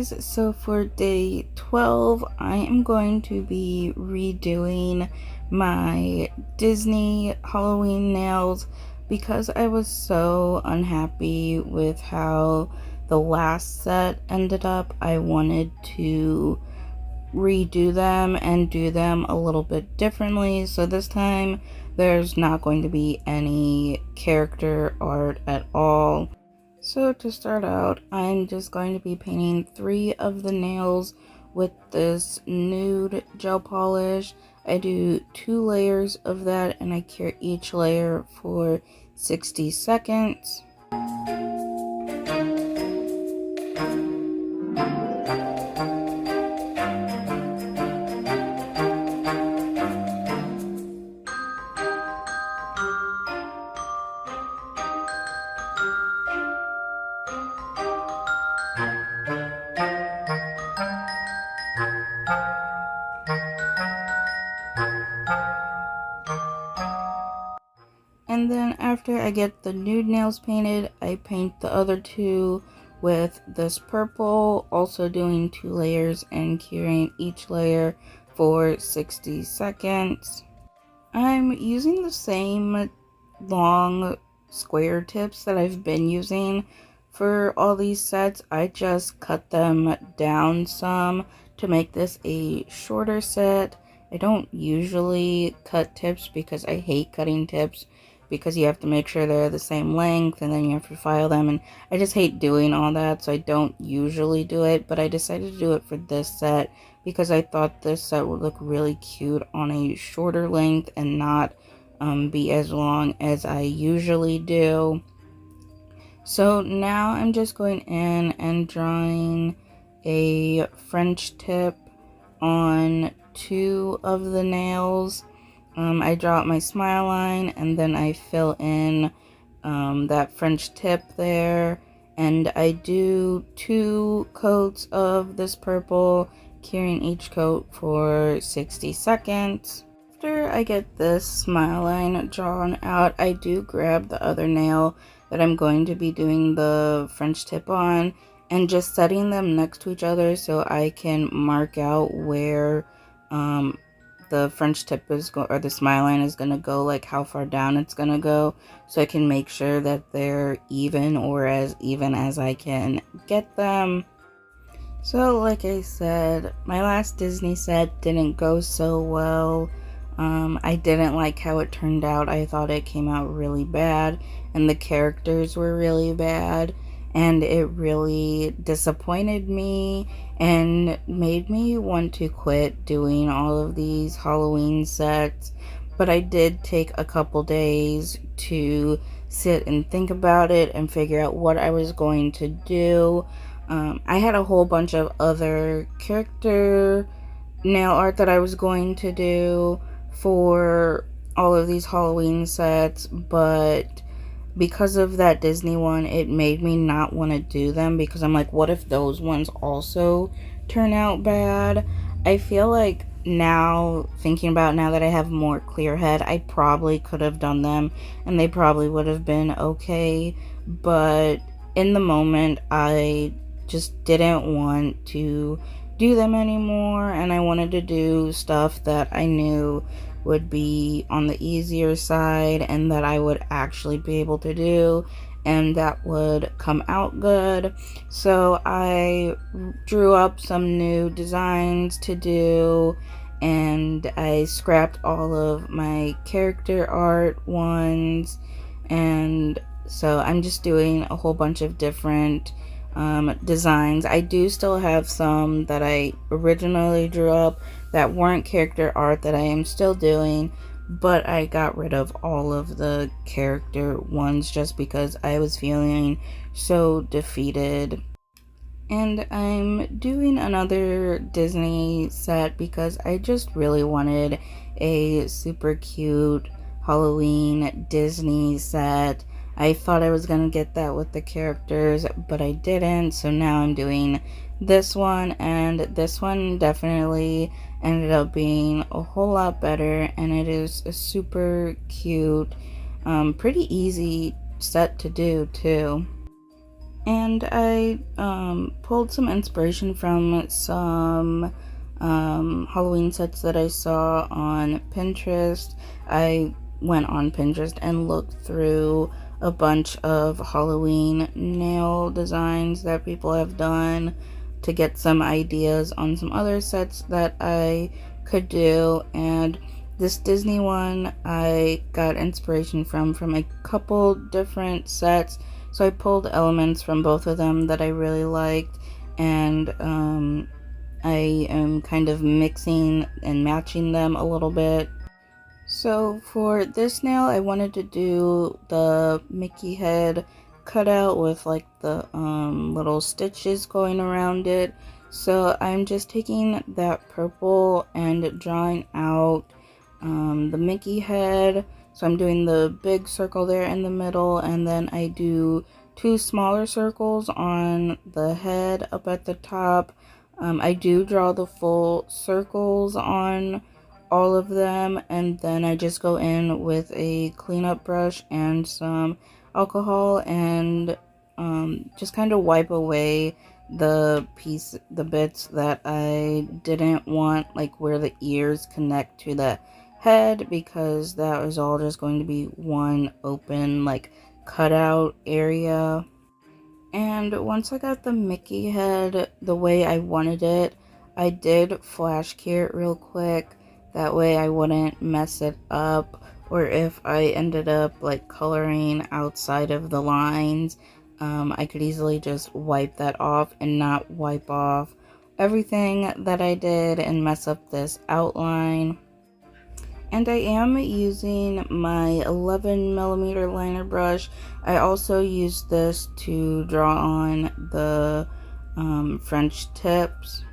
guys, so for day 12 I am going to be redoing my Disney Halloween nails because I was so unhappy with how the last set ended up. I wanted to redo them and do them a little bit differently, so this time there's not going to be any character art at all. So to start out, I'm just going to be painting 3 of the nails with this nude gel polish. I do 2 layers of that and I cure each layer for 60 seconds. And then after I get the nude nails painted, I paint the other 2 with this purple, also doing 2 layers and curing each layer for 60 seconds. I'm using the same long square tips that I've been using for all these sets. I just cut them down some to make this a shorter set. I don't usually cut tips because I hate cutting tips because you have to make sure they're the same length and then you have to file them, and I just hate doing all that, so I don't usually do it. But I decided to do it for this set because I thought this set would look really cute on a shorter length and not be as long as I usually do. So now I'm just going in and drawing a French tip on 2 of the nails. I draw out my smile line and then I fill in that French tip there, and I do 2 coats of this purple, curing each coat for 60 seconds. After I get this smile line drawn out, I do grab the other nail that I'm going to be doing the French tip on and just setting them next to each other so I can mark out where the French tip is or the smile line is gonna go, like how far down it's gonna go, so I can make sure that they're even, or as even as I can get them. So like I said, my last Disney set didn't go so well. I didn't like how it turned out. I thought it came out really bad and the characters were really bad, and it really disappointed me and made me want to quit doing all of these Halloween sets. But I did take a couple days to sit and think about it and figure out what I was going to do. I had a whole bunch of other character nail art that I was going to do for all of these Halloween sets, but because of that Disney one, it made me not want to do them because I'm like, what if those ones also turn out bad? I feel like now, thinking about now that I have more clear head, I probably could have done them and they probably would have been okay, but in the moment I just didn't want to do them anymore, and I wanted to do stuff that I knew would be on the easier side and that I would actually be able to do and that would come out good. So I drew up some new designs to do, and I scrapped all of my character art ones, and so I'm just doing a whole bunch of different designs. I do still have some that I originally drew up that weren't character art that I am still doing, but I got rid of all of the character ones just because I was feeling so defeated. And I'm doing another Disney set because I just really wanted a super cute Halloween Disney set. I thought I was gonna get that with the characters, but I didn't, so now I'm doing this one, and this one definitely ended up being a whole lot better, and it is a super cute, pretty easy set to do too. And I pulled some inspiration from some Halloween sets that I saw on Pinterest. I went on Pinterest and looked through a bunch of Halloween nail designs that people have done to get some ideas on some other sets that I could do. And this Disney one I got inspiration from a couple different sets, so I pulled elements from both of them that I really liked, and I am kind of mixing and matching them a little bit. So for this nail, I wanted to do the Mickey head cutout with like the little stitches going around it. So I'm just taking that purple and drawing out the Mickey head. So I'm doing the big circle there in the middle, and then I do two smaller circles on the head up at the top. I do draw the full circles on all of them, and then I just go in with a cleanup brush and some alcohol and just kind of wipe away the bits that I didn't want, like where the ears connect to the head, because that was all just going to be one open like cutout area. And once I got the Mickey head the way I wanted it, I did flash cure it real quick. That way I wouldn't mess it up, or if I ended up like coloring outside of the lines, I could easily just wipe that off and not wipe off everything that I did and mess up this outline. And I am using my 11mm liner brush. I also use this to draw on the French tips.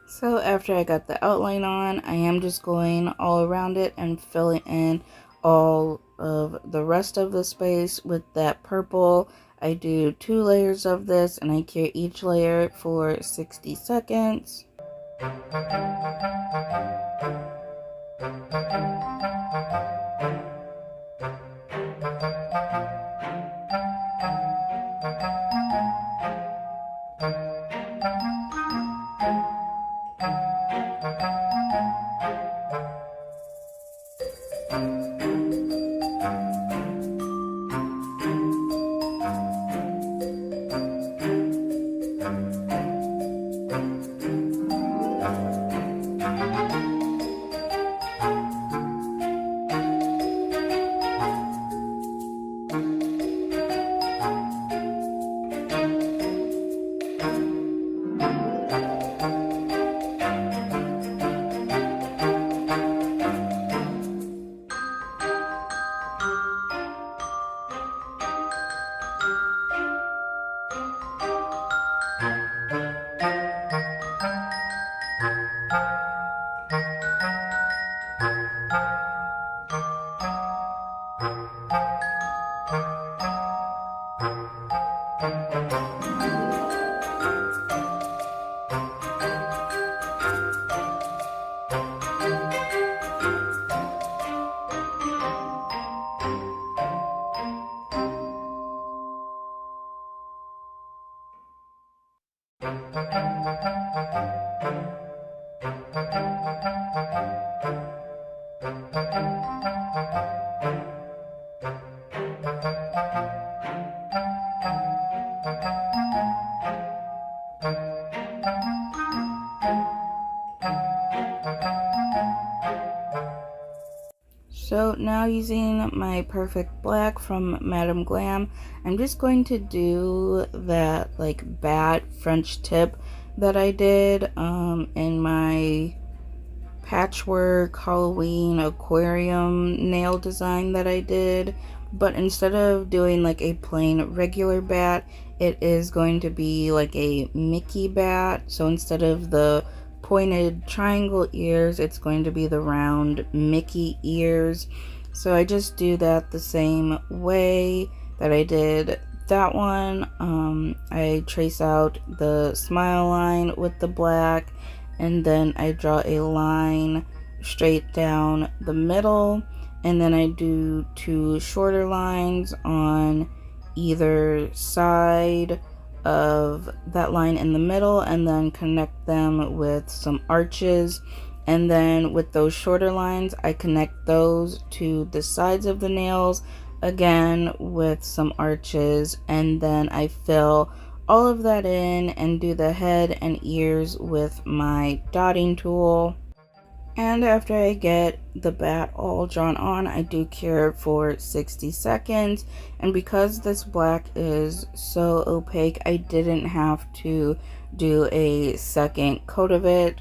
So after I got the outline on, I am just going all around it and filling in all of the rest of the space with that purple. I do 2 layers of this, and I cure each layer for 60 seconds. So now using my Perfect Black from Madame Glam, I'm just going to do that like bat French tip that I did in my Patchwork Halloween aquarium nail design that I did. But instead of doing like a plain regular bat, it is going to be like a Mickey bat. So instead of the pointed triangle ears, it's going to be the round Mickey ears. So I just do that the same way that I did that one. I trace out the smile line with the black, and then I draw a line straight down the middle, and then I do two shorter lines on either side of that line in the middle, and then connect them with some arches. And then with those shorter lines, I connect those to the sides of the nails again with some arches, and then I fill all of that in and do the head and ears with my dotting tool. And after I get the bat all drawn on, I do cure for 60 seconds. And because this black is so opaque, I didn't have to do a second coat of it.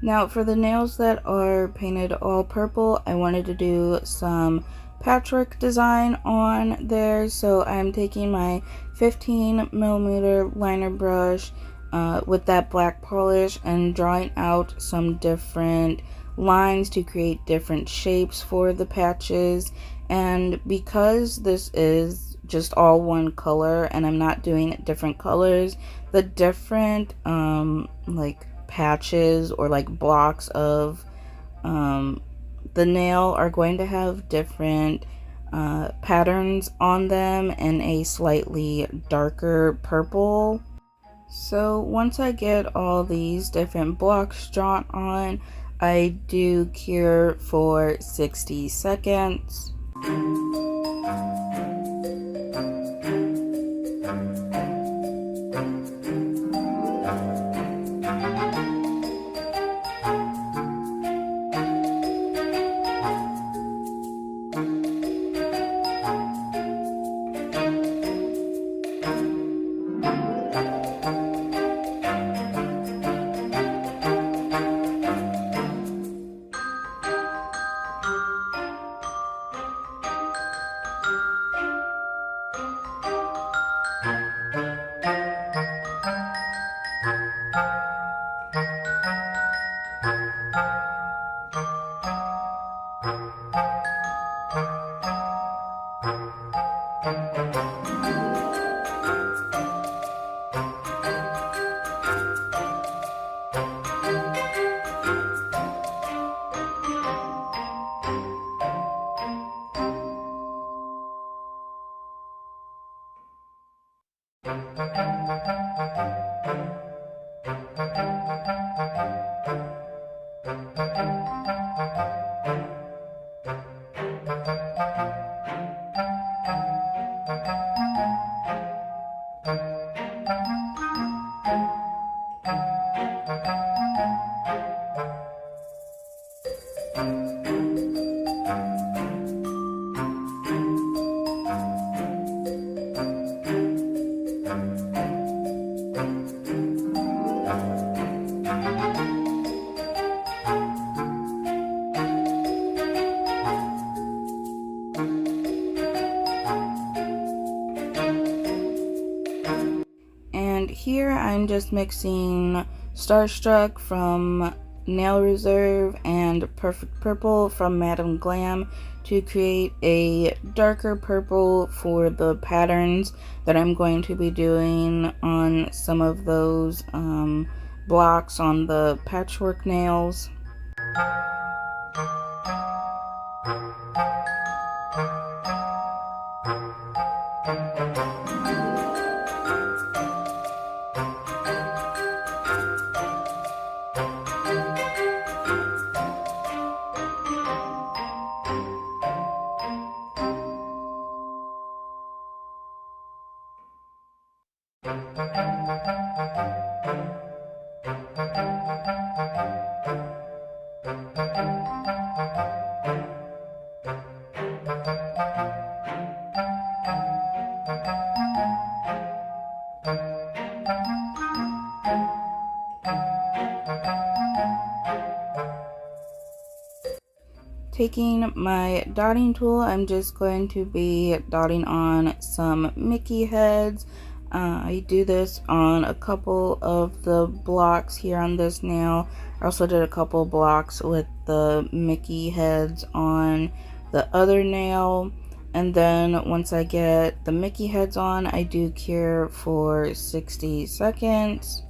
Now for the nails that are painted all purple, I wanted to do some patchwork design on there. So I'm taking my 15mm liner brush with that black polish and drawing out some different lines to create different shapes for the patches. And because this is just all one color and I'm not doing different colors, the different like patches or like blocks of the nail are going to have different patterns on them in a slightly darker purple. So once I get all these different blocks drawn on, I do cure for 60 seconds. And here I'm just mixing Starstruck from Nail Reserve and Perfect Purple from Madame Glam to create a darker purple for the patterns that I'm going to be doing on some of those blocks on the patchwork nails. Taking my dotting tool, I'm just going to be dotting on some Mickey heads. I do this on a couple of the blocks here on this nail. I also did a couple blocks with the Mickey heads on the other nail. And then once I get the Mickey heads on, I do cure for 60 seconds.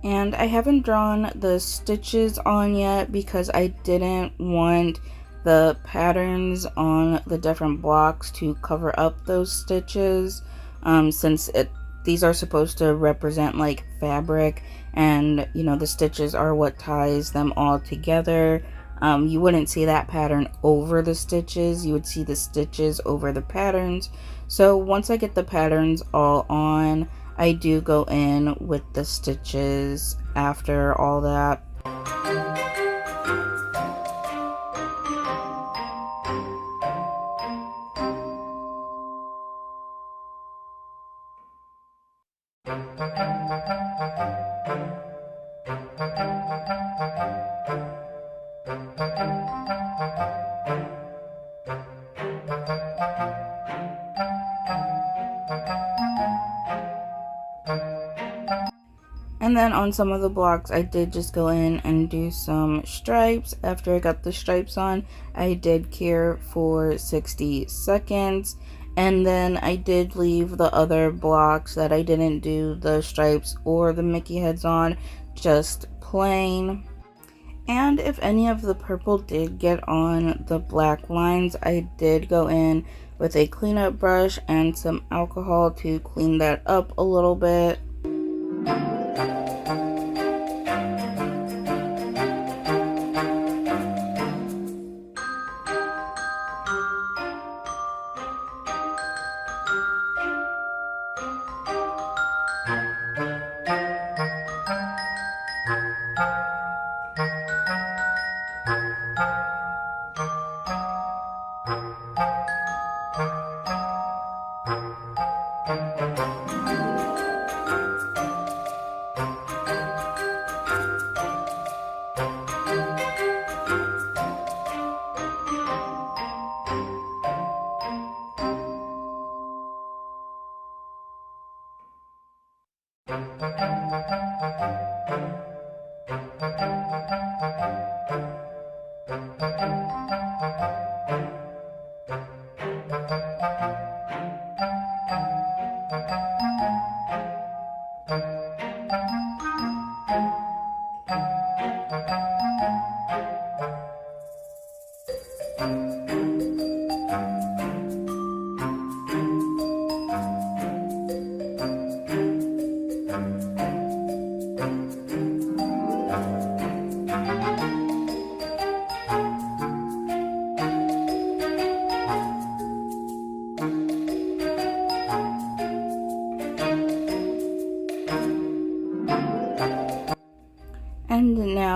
And I haven't drawn the stitches on yet because I didn't want the patterns on the different blocks to cover up those stitches, since these are supposed to represent like fabric, and you know, the stitches are what ties them all together. You wouldn't see that pattern over the stitches, you would see the stitches over the patterns. So once I get the patterns all on, I do go in with the stitches after all that. And then on some of the blocks, I did just go in and do some stripes. After I got the stripes on, I did cure for 60 seconds. And then I did leave the other blocks that I didn't do the stripes or the Mickey heads on, just plain. And if any of the purple did get on the black lines, I did go in with a cleanup brush and some alcohol to clean that up a little bit.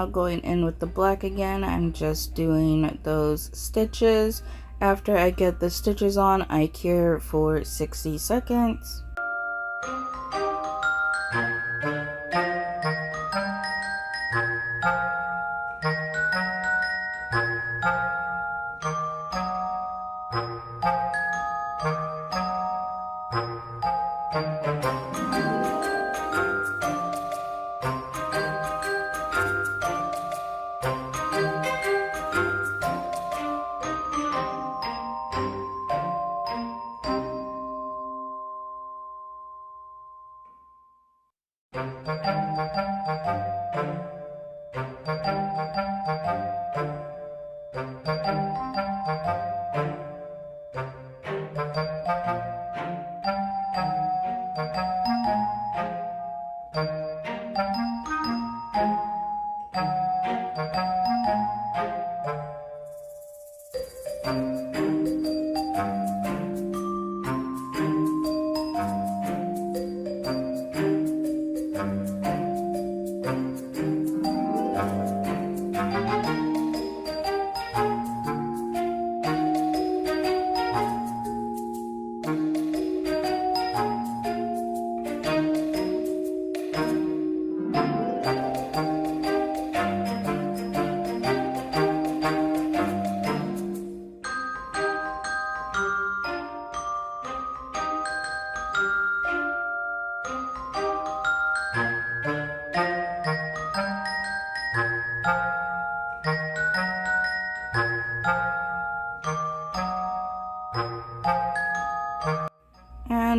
now going in with the black again, I'm just doing those stitches. After I get the stitches on, I cure for 60 seconds.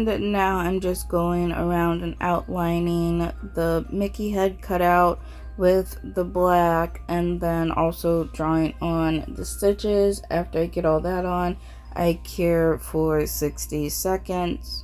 And now I'm just going around and outlining the Mickey head cutout with the black, and then also drawing on the stitches. After I get all that on, I cure for 60 seconds.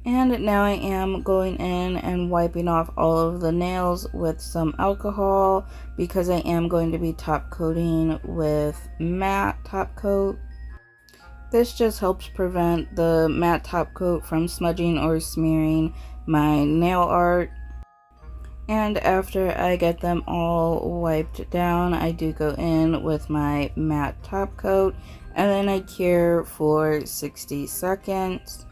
And now I am going in and wiping off all of the nails with some alcohol, because I am going to be top coating with matte top coat. This just helps prevent the matte top coat from smudging or smearing my nail art. And after I get them all wiped down, I do go in with my matte top coat and then I cure for 60 seconds.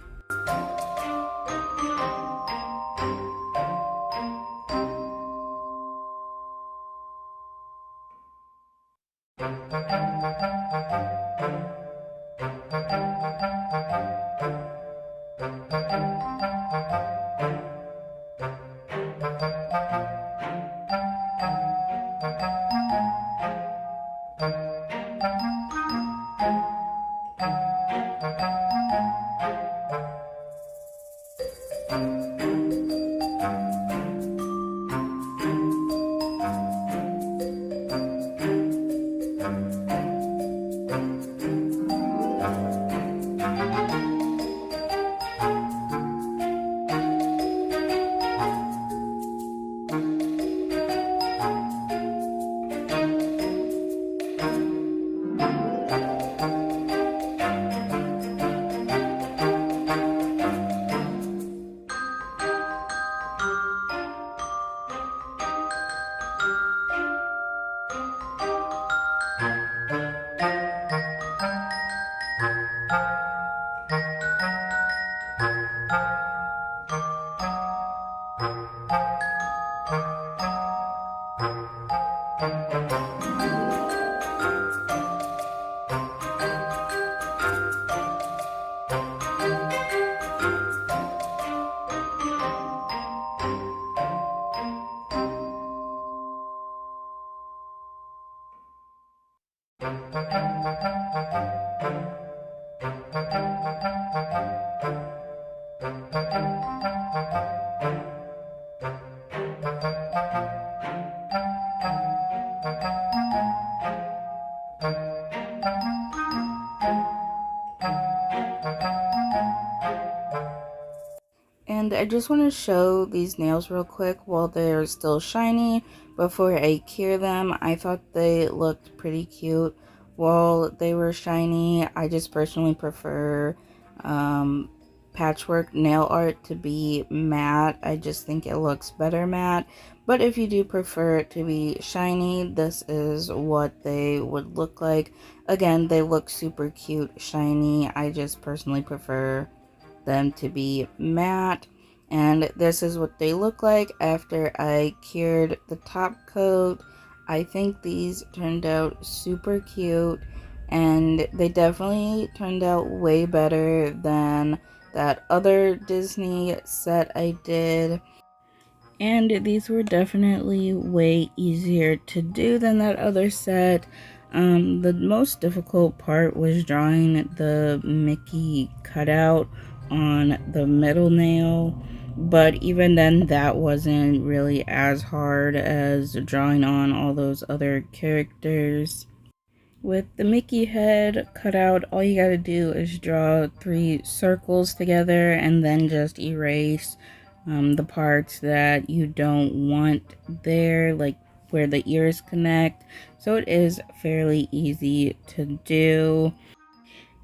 And I just want to show these nails real quick while they're still shiny before I cure them. I thought they looked pretty cute while they were shiny. I just personally prefer patchwork nail art to be matte. I just think it looks better matte. But if you do prefer it to be shiny, this is what they would look like. Again, they look super cute shiny. I just personally prefer them to be matte, and this is what they look like after I cured the top coat. I think these turned out super cute, and they definitely turned out way better than that other Disney set I did. And these were definitely way easier to do than that other set. The most difficult part was drawing the Mickey cutout on the middle nail, but even then that wasn't really as hard as drawing on all those other characters. With the Mickey head cut out, all you gotta do is draw 3 circles together and then just erase the parts that you don't want there, like where the ears connect. So it is fairly easy to do.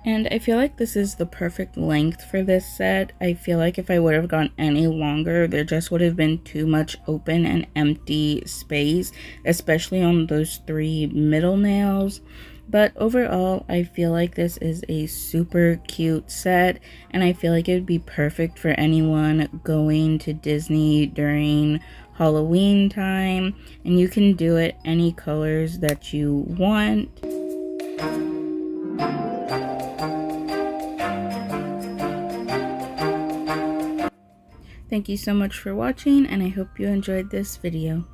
And I feel like this is the perfect length for this set. I feel like if I would have gone any longer, there just would have been too much open and empty space, especially on those 3 middle nails. But overall, I feel like this is a super cute set, and I feel like it would be perfect for anyone going to Disney during Halloween time, and you can do it any colors that you want. Thank you so much for watching, and I hope you enjoyed this video.